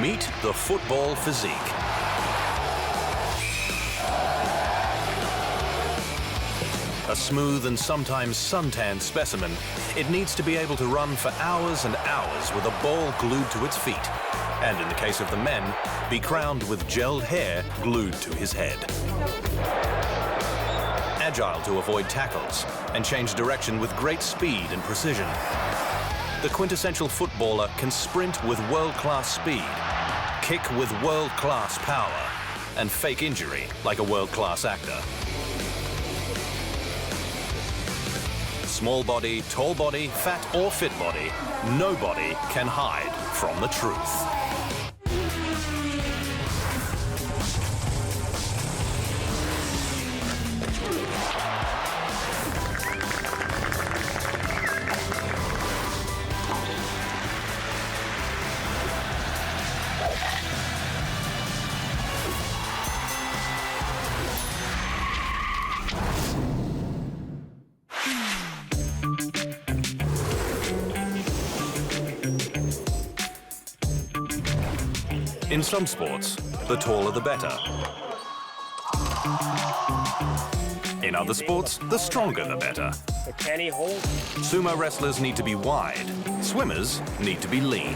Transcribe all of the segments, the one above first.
Meet the football physique. A smooth and sometimes suntanned specimen, it needs to be able to run for hours and hours with a ball glued to its feet. And in the case of the men, be crowned with gelled hair glued to his head. Agile to avoid tackles and change direction with great speed and precision. The quintessential footballer can sprint with world-class speed, kick with world-class power, and fake injury like a world-class actor. Small body, tall body, fat or fit body, nobody can hide from the truth. In some sports, the taller the better. In other sports, the stronger the better. Can he hold? Sumo wrestlers need to be wide. Swimmers need to be lean.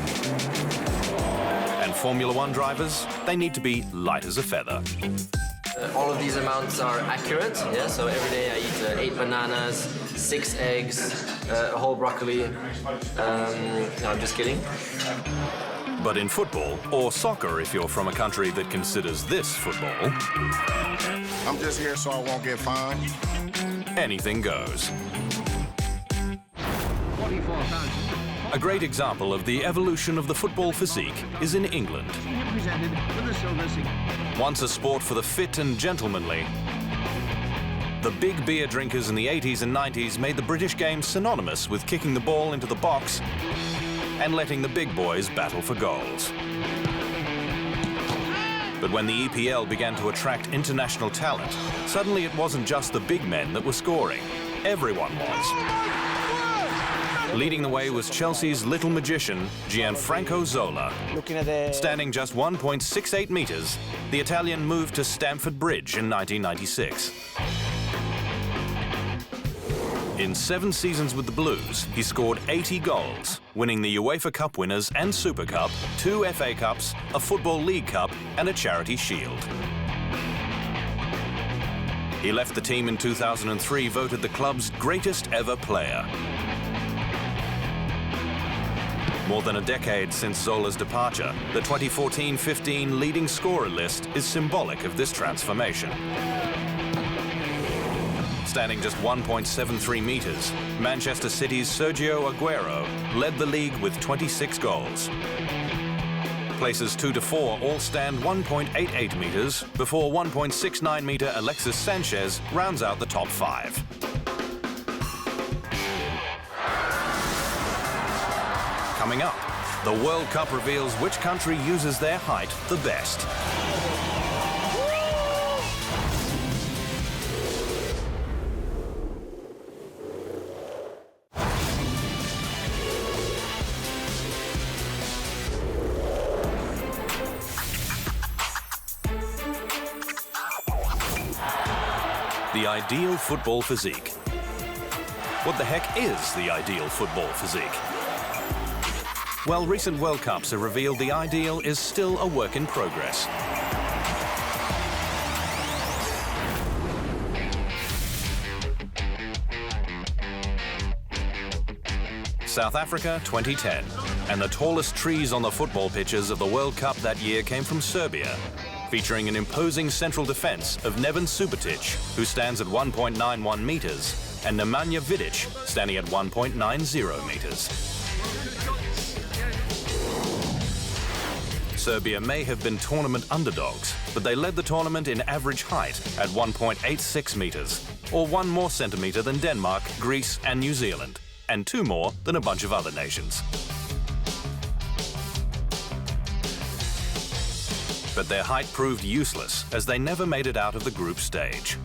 And Formula One drivers, they need to be light as a feather. All of these amounts are accurate, yeah? So every day I eat 8 bananas, 6 eggs, a whole broccoli. No, I'm just kidding. But in football, or soccer if you're from a country that considers this football, I'm just here so I won't get fined. Anything goes. A great example of the evolution of the football physique is in England. Once a sport for the fit and gentlemanly, the big beer drinkers in the 80s and 90s made the British game synonymous with kicking the ball into the box and letting the big boys battle for goals. But when the EPL began to attract international talent, suddenly it wasn't just the big men that were scoring. Everyone was. Leading the way was Chelsea's little magician, Gianfranco Zola. Standing just 1.68 meters, the Italian moved to Stamford Bridge in 1996. In 7 seasons with the Blues, he scored 80 goals, winning the UEFA Cup Winners and Super Cup, 2 FA Cups, a Football League Cup, and a Charity Shield. He left the team in 2003, voted the club's greatest ever player. More than a decade since Zola's departure, the 2014-15 leading scorer list is symbolic of this transformation. Standing just 1.73 meters, Manchester City's Sergio Aguero led the league with 26 goals. Places 2 to 4 all stand 1.88 meters before 1.69 meter Alexis Sanchez rounds out the top 5. Coming up, the World Cup reveals which country uses their height the best. The ideal football physique. What the heck is the ideal football physique? Well, recent World Cups have revealed the ideal is still a work in progress. South Africa 2010, and the tallest trees on the football pitches of the World Cup that year came from Serbia, featuring an imposing central defense of Neven Subotic, who stands at 1.91 meters, and Nemanja Vidic, standing at 1.90 meters. Serbia may have been tournament underdogs, but they led the tournament in average height at 1.86 meters, or 1 more centimeter than Denmark, Greece, and New Zealand, and 2 more than a bunch of other nations. But their height proved useless, as they never made it out of the group stage.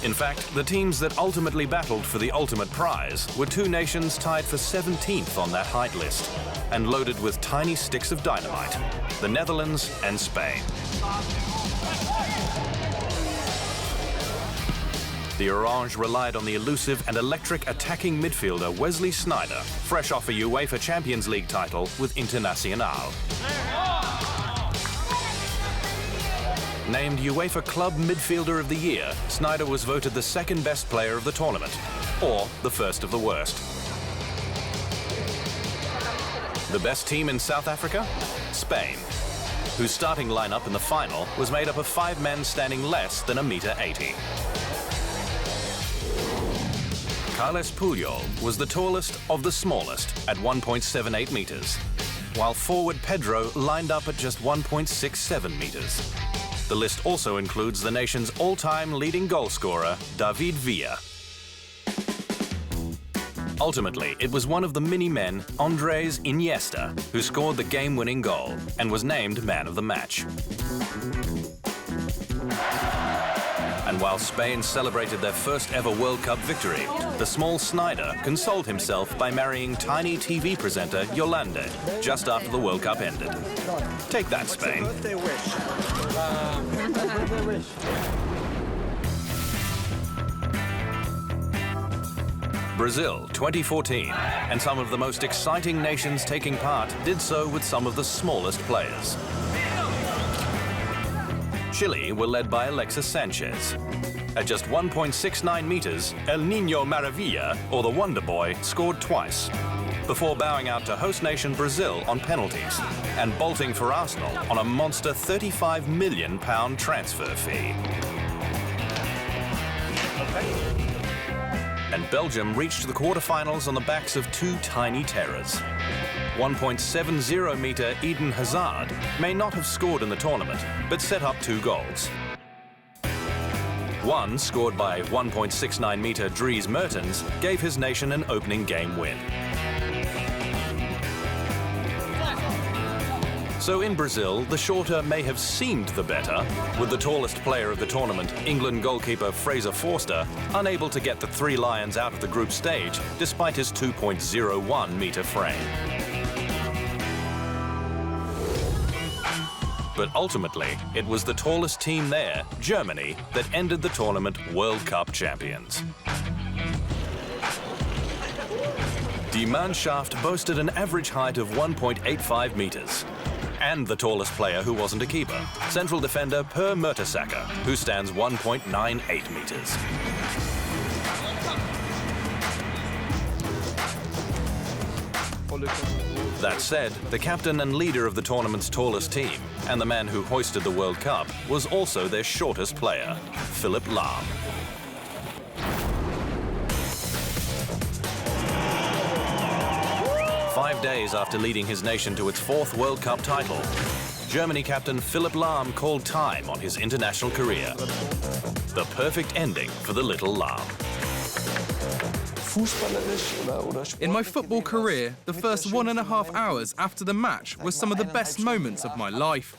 In fact, the teams that ultimately battled for the ultimate prize were two nations tied for 17th on that height list and loaded with tiny sticks of dynamite, the Netherlands and Spain. The Orange relied on the elusive and electric attacking midfielder Wesley Sneijder, fresh off a UEFA Champions League title with Internacional. Named UEFA Club Midfielder of the Year, Sneijder was voted the second best player of the tournament, or the first of the worst. The best team in South Africa? Spain, whose starting lineup in the final was made up of 5 men standing less than 1.80 m. Carles Puyol was the tallest of the smallest at 1.78 meters, while forward Pedro lined up at just 1.67 meters. The list also includes the nation's all-time leading goalscorer, David Villa. Ultimately, it was one of the mini-men, Andres Iniesta, who scored the game-winning goal and was named man of the match. And while Spain celebrated their first ever World Cup victory, the small Sneijder consoled himself by marrying tiny TV presenter Yolande just after the World Cup ended. Take that, Spain. Brazil 2014, and some of the most exciting nations taking part did so with some of the smallest players. Chile were led by Alexis Sanchez. At just 1.69 meters, El Niño Maravilla, or the Wonder Boy, scored twice, before bowing out to host nation Brazil on penalties and bolting for Arsenal on a monster £35 million transfer fee. And Belgium reached the quarterfinals on the backs of 2 tiny terrors. 1.70-meter Eden Hazard may not have scored in the tournament, but set up 2 goals. One, scored by 1.69-meter Dries Mertens, gave his nation an opening game win. So in Brazil, the shorter may have seemed the better, with the tallest player of the tournament, England goalkeeper Fraser Forster, unable to get the 3 Lions out of the group stage despite his 2.01-meter frame. But ultimately, it was the tallest team there, Germany, that ended the tournament World Cup champions. Die Mannschaft boasted an average height of 1.85 meters. And the tallest player who wasn't a keeper, central defender Per Mertesacker, who stands 1.98 meters. That said, the captain and leader of the tournament's tallest team, and the man who hoisted the World Cup, was also their shortest player, Philipp Lahm. Five days after leading his nation to its 4th World Cup title, Germany captain Philipp Lahm called time on his international career. The perfect ending for the little Lahm. In my football career, the first 1.5 hours after the match was some of the best moments of my life.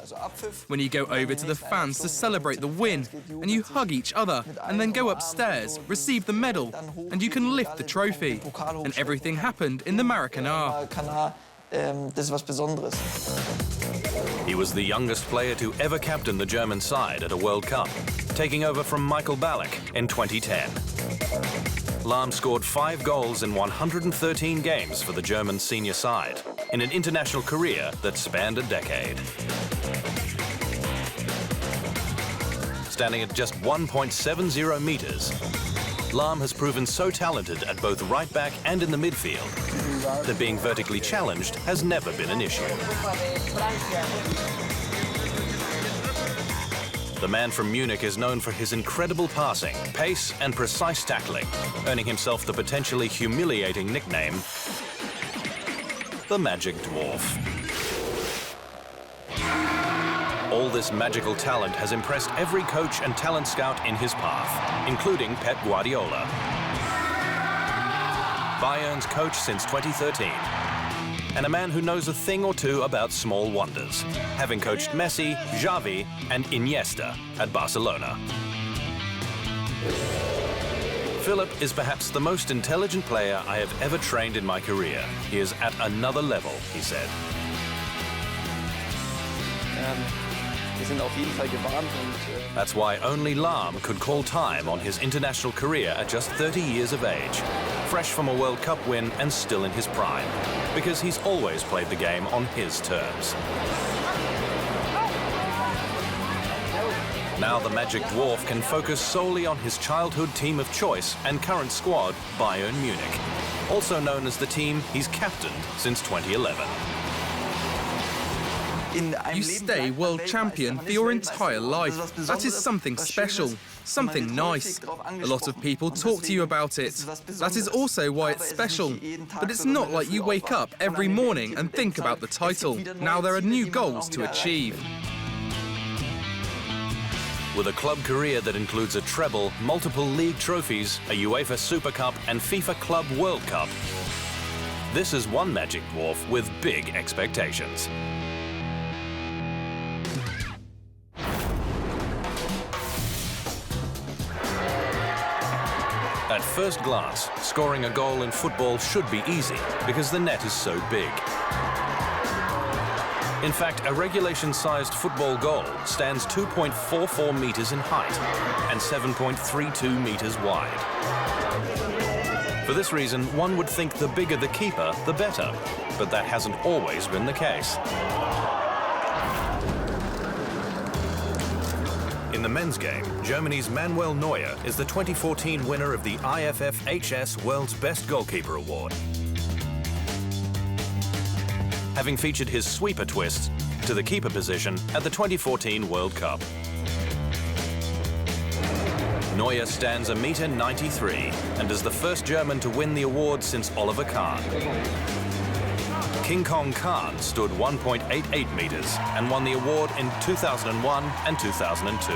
When you go over to the fans to celebrate the win, and you hug each other, and then go upstairs, receive the medal, and you can lift the trophy. And everything happened in the Maracanã. He was the youngest player to ever captain the German side at a World Cup, taking over from Michael Ballack in 2010. Lahm scored 5 goals in 113 games for the German senior side, in an international career that spanned a decade. Standing at just 1.70 meters, Lahm has proven so talented at both right back and in the midfield that being vertically challenged has never been an issue. The man from Munich is known for his incredible passing, pace, and precise tackling, earning himself the potentially humiliating nickname, the Magic Dwarf. All this magical talent has impressed every coach and talent scout in his path, including Pep Guardiola, Bayern's coach since 2013, and a man who knows a thing or two about small wonders, having coached Messi, Xavi, and Iniesta at Barcelona. Philipp is perhaps the most intelligent player I have ever trained in my career. He is at another level, he said. That's why only Lahm could call time on his international career at just 30 years of age, fresh from a World Cup win and still in his prime, because he's always played the game on his terms. Now the Magic Dwarf can focus solely on his childhood team of choice and current squad, Bayern Munich, also known as the team he's captained since 2011. You stay world champion for your entire life. That is something special, something nice. A lot of people talk to you about it. That is also why it's special. But it's not like you wake up every morning and think about the title. Now there are new goals to achieve. With a club career that includes a treble, multiple league trophies, a UEFA Super Cup and FIFA Club World Cup, this is one Magic Dwarf with big expectations. At first glance, scoring a goal in football should be easy because the net is so big. In fact, a regulation-sized football goal stands 2.44 meters in height and 7.32 meters wide. For this reason, one would think the bigger the keeper, the better, but that hasn't always been the case. In the men's game, Germany's Manuel Neuer is the 2014 winner of the IFFHS World's Best Goalkeeper Award, having featured his sweeper twist to the keeper position at the 2014 World Cup. Neuer stands 1.93 m and is the first German to win the award since Oliver Kahn. King Kong Khan stood 1.88 meters and won the award in 2001 and 2002.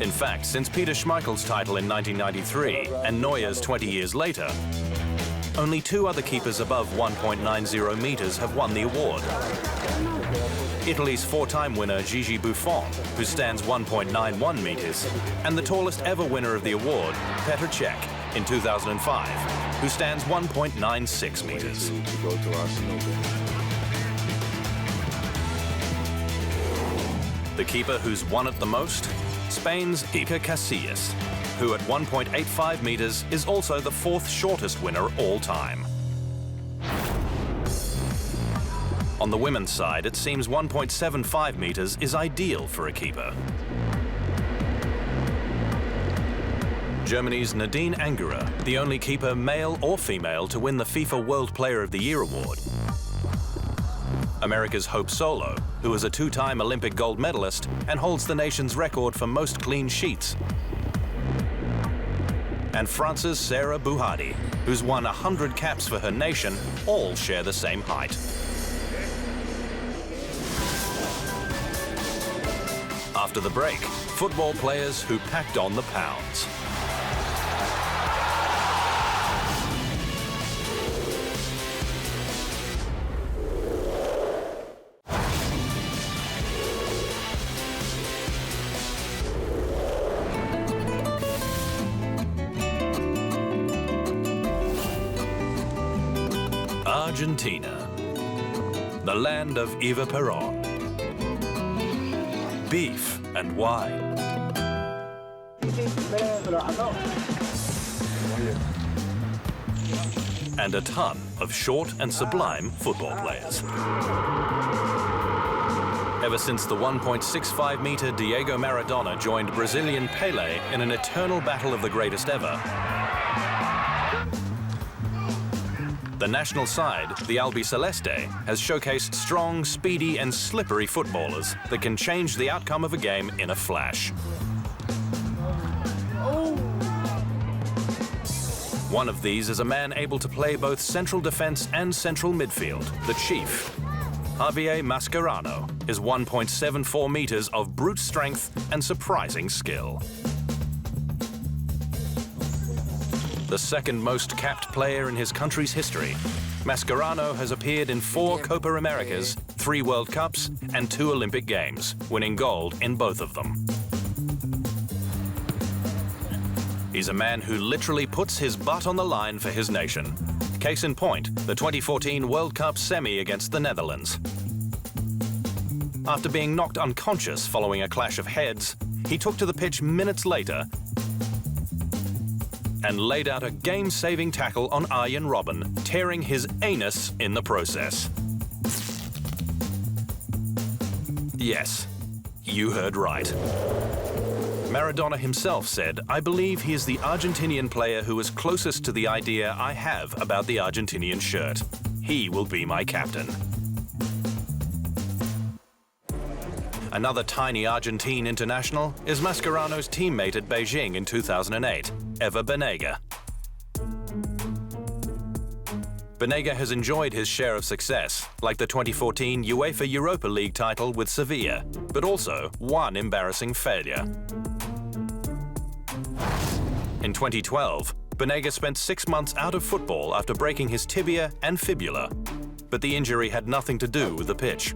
In fact, since Peter Schmeichel's title in 1993 and Neuer's 20 years later, only two other keepers above 1.90 meters have won the award. Italy's four-time winner Gigi Buffon, who stands 1.91 meters, and the tallest ever winner of the award, Petr Cech, in 2005, who stands 1.96 meters. The keeper who's won it the most? Spain's Iker Casillas, who at 1.85 meters is also the fourth shortest winner all time. On the women's side, it seems 1.75 meters is ideal for a keeper. Germany's Nadine Angerer, the only keeper, male or female, to win the FIFA World Player of the Year award. America's Hope Solo, who is a two-time Olympic gold medalist and holds the nation's record for most clean sheets. And France's Sarah Bouhadi, who's won 100 caps for her nation, all share the same height. After the break, football players who packed on the pounds. Argentina, the land of Eva Perón. Beef and wine. And a ton of short and sublime football players. Ever since the 1.65-meter Diego Maradona joined Brazilian Pelé in an eternal battle of the greatest ever, the national side, the Albiceleste, has showcased strong, speedy and slippery footballers that can change the outcome of a game in a flash. One of these is a man able to play both central defense and central midfield, the Chief. Javier Mascherano is 1.74 meters of brute strength and surprising skill. The second most capped player in his country's history, Mascherano has appeared in 4 Copa Americas, 3 World Cups and 2 Olympic Games, winning gold in both of them. He's a man who literally puts his butt on the line for his nation. Case in point, the 2014 World Cup semi against the Netherlands. After being knocked unconscious following a clash of heads, he took to the pitch minutes later and laid out a game-saving tackle on Arjen Robben, tearing his anus in the process. Yes, you heard right. Maradona himself said, "I believe he is the Argentinian player who is closest to the idea I have about the Argentinian shirt. He will be my captain." Another tiny Argentine international is Mascherano's teammate at Beijing in 2008, Ever Banega. Banega has enjoyed his share of success, like the 2014 UEFA Europa League title with Sevilla, but also one embarrassing failure. In 2012, Banega spent 6 months out of football after breaking his tibia and fibula, but the injury had nothing to do with the pitch.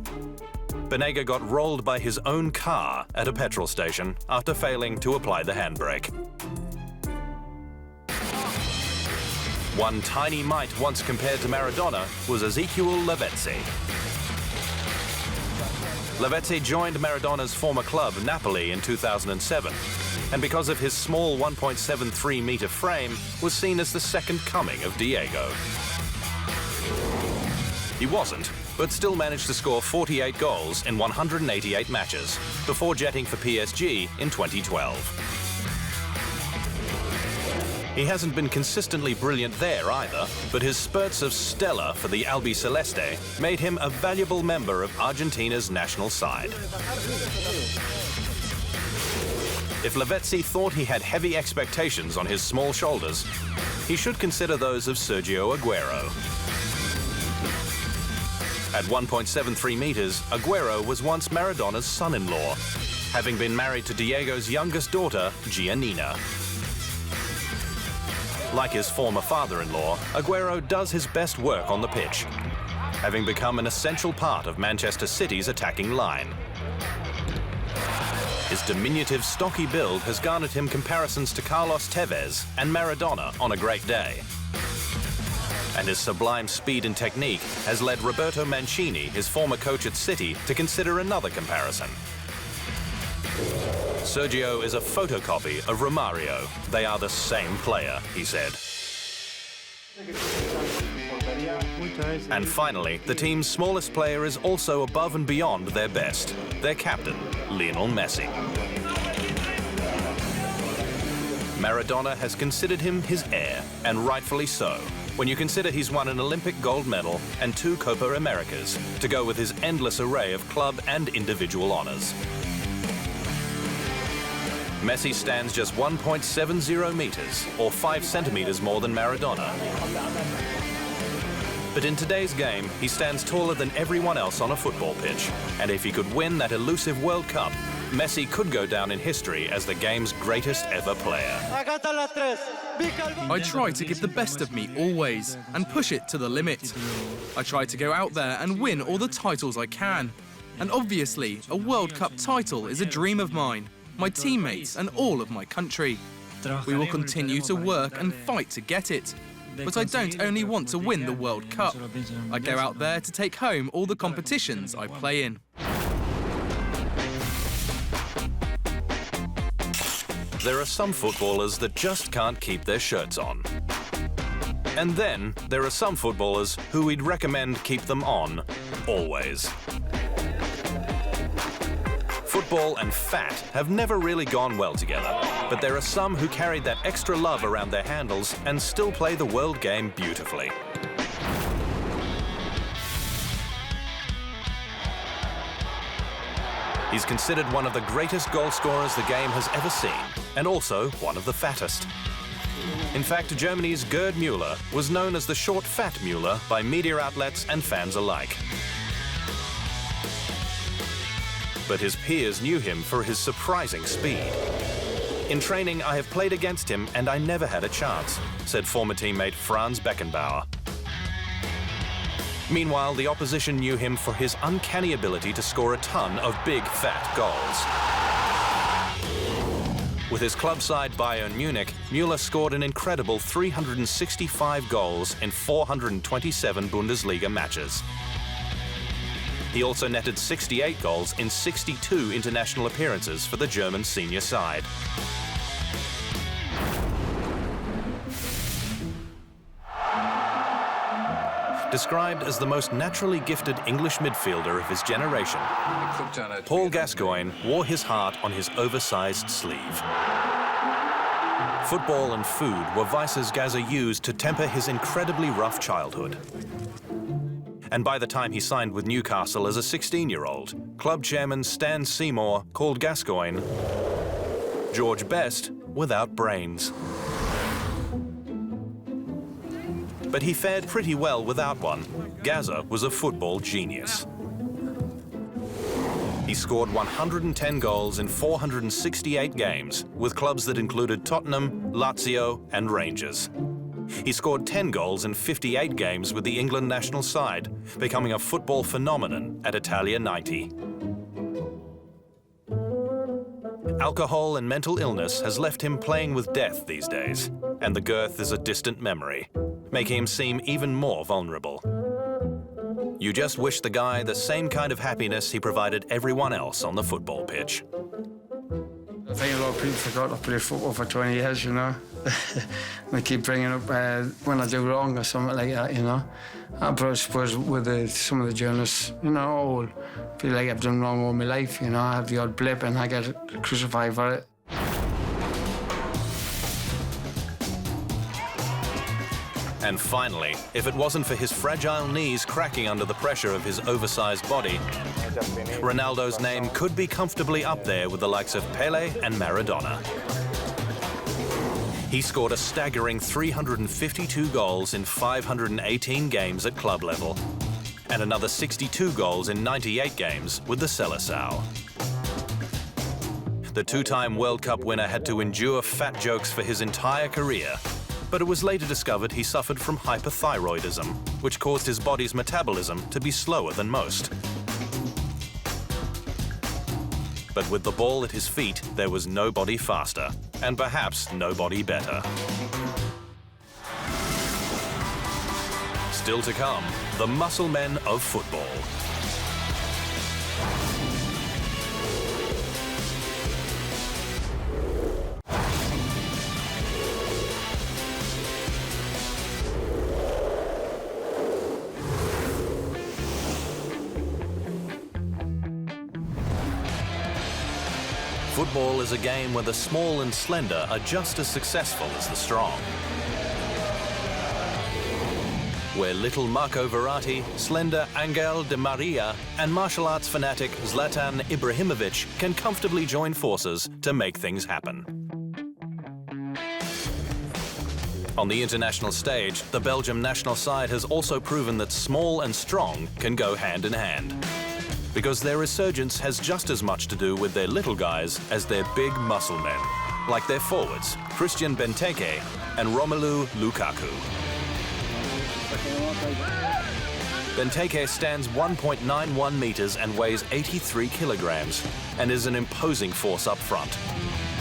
Banega got rolled by his own car at a petrol station after failing to apply the handbrake. One tiny mite once compared to Maradona was Ezequiel Lavezzi. Lavezzi joined Maradona's former club, Napoli, in 2007, and because of his small 1.73-meter frame, was seen as the second coming of Diego. He wasn't, but still managed to score 48 goals in 188 matches, before jetting for PSG in 2012. He hasn't been consistently brilliant there either, but his spurts of stellar for the Albiceleste made him a valuable member of Argentina's national side. If Lavezzi thought he had heavy expectations on his small shoulders, he should consider those of Sergio Aguero. At 1.73 meters, Aguero was once Maradona's son-in-law, having been married to Diego's youngest daughter, Giannina. Like his former father-in-law, Aguero does his best work on the pitch, having become an essential part of Manchester City's attacking line. His diminutive, stocky build has garnered him comparisons to Carlos Tevez and Maradona on a great day. And his sublime speed and technique has led Roberto Mancini, his former coach at City, to consider another comparison. Sergio is a photocopy of Romario. They are the same player, he said. And finally, the team's smallest player is also above and beyond their best, their captain, Lionel Messi. Maradona has considered him his heir, and rightfully so, when you consider he's won an Olympic gold medal and 2 Copa Americas, to go with his endless array of club and individual honors. Messi stands just 1.70 meters, or 5 centimeters more than Maradona. But in today's game, he stands taller than everyone else on a football pitch. And if he could win that elusive World Cup, Messi could go down in history as the game's greatest ever player. I try to give the best of me always, and push it to the limit. I try to go out there and win all the titles I can. And obviously, a World Cup title is a dream of mine, my teammates and all of my country. We will continue to work and fight to get it. But I don't only want to win the World Cup. I go out there to take home all the competitions I play in. There are some footballers that just can't keep their shirts on. And then there are some footballers who we'd recommend keep them on, always. Football and fat have never really gone well together, but there are some who carried that extra love around their handles and still play the world game beautifully. He's considered one of the greatest goal scorers the game has ever seen, and also one of the fattest. In fact, Germany's Gerd Müller was known as the short fat Müller by media outlets and fans alike. But his peers knew him for his surprising speed. In training, I have played against him and I never had a chance, said former teammate Franz Beckenbauer. Meanwhile, the opposition knew him for his uncanny ability to score a ton of big, fat goals. With his club side Bayern Munich, Müller scored an incredible 365 goals in 427 Bundesliga matches. He also netted 68 goals in 62 international appearances for the German senior side. Described as the most naturally gifted English midfielder of his generation, Paul Gascoigne wore his heart on his oversized sleeve. Football and food were vices Gazza used to temper his incredibly rough childhood. And by the time he signed with Newcastle as a 16-year-old, club chairman Stan Seymour called Gascoigne George Best without brains. But he fared pretty well without one. Gazza was a football genius. He scored 110 goals in 468 games with clubs that included Tottenham, Lazio and Rangers. He scored 10 goals in 58 games with the England national side, becoming a football phenomenon at Italia 90. Alcohol and mental illness has left him playing with death these days, and the girth is a distant memory, making him seem even more vulnerable. You just wish the guy the same kind of happiness he provided everyone else on the football pitch. I think a lot of people forgot I played football for 20 years, you know. They keep bringing up when I do wrong or something like that, you know. But I suppose with some of the journalists, you know, I feel like I've done wrong all my life, you know. I have the odd blip and I get crucified for it. And finally, if it wasn't for his fragile knees cracking under the pressure of his oversized body, Ronaldo's name could be comfortably up there with the likes of Pelé and Maradona. He scored a staggering 352 goals in 518 games at club level, and another 62 goals in 98 games with the Seleção. The two-time World Cup winner had to endure fat jokes for his entire career, but it was later discovered he suffered from hyperthyroidism, which caused his body's metabolism to be slower than most. But with the ball at his feet, there was nobody faster, and perhaps nobody better. Still to come, the muscle men of football. Football is a game where the small and slender are just as successful as the strong. Where little Marco Verratti, slender Angel Di Maria, and martial arts fanatic Zlatan Ibrahimovic can comfortably join forces to make things happen. On the international stage, the Belgium national side has also proven that small and strong can go hand in hand, because their resurgence has just as much to do with their little guys as their big muscle men, like their forwards, Christian Benteke and Romelu Lukaku. Benteke stands 1.91 meters and weighs 83 kilograms, and is an imposing force up front.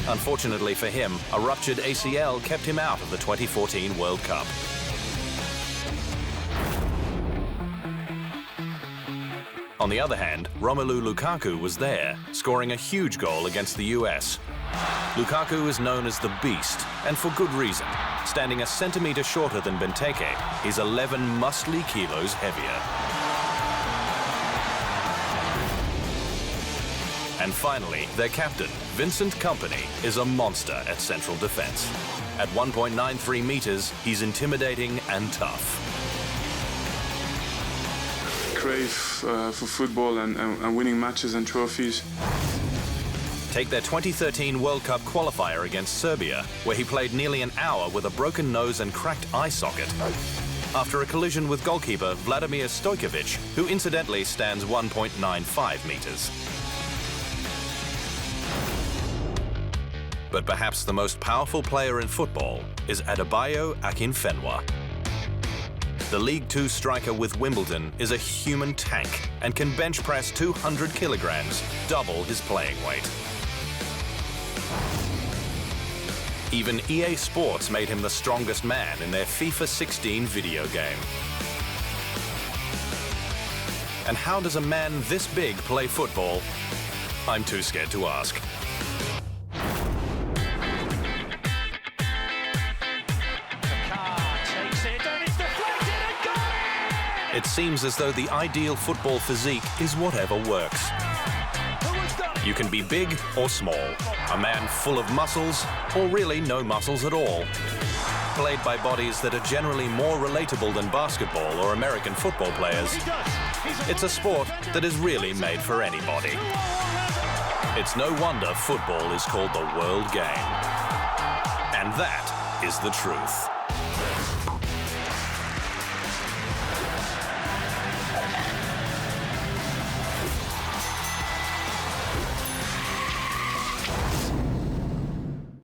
Unfortunately for him, a ruptured ACL kept him out of the 2014 World Cup. On the other hand, Romelu Lukaku was there, scoring a huge goal against the US. Lukaku is known as the Beast, and for good reason. Standing a centimetre shorter than Benteke, he's 11 muscly kilos heavier. And finally, their captain, Vincent Kompany, is a monster at central defence. At 1.93 metres, he's intimidating and tough. Crave for football and winning matches and trophies. Take their 2013 World Cup qualifier against Serbia, where he played nearly an hour with a broken nose and cracked eye socket, after a collision with goalkeeper Vladimir Stojkovic, who incidentally stands 1.95 meters. But perhaps the most powerful player in football is Adebayo Akinfenwa. The League Two striker with Wimbledon is a human tank and can bench press 200 kilograms, double his playing weight. Even EA Sports made him the strongest man in their FIFA 16 video game. And how does a man this big play football? I'm too scared to ask. It seems as though the ideal football physique is whatever works. You can be big or small, a man full of muscles or really no muscles at all. Played by bodies that are generally more relatable than basketball or American football players, it's a sport that is really made for anybody. It's no wonder football is called the world game. And that is the truth.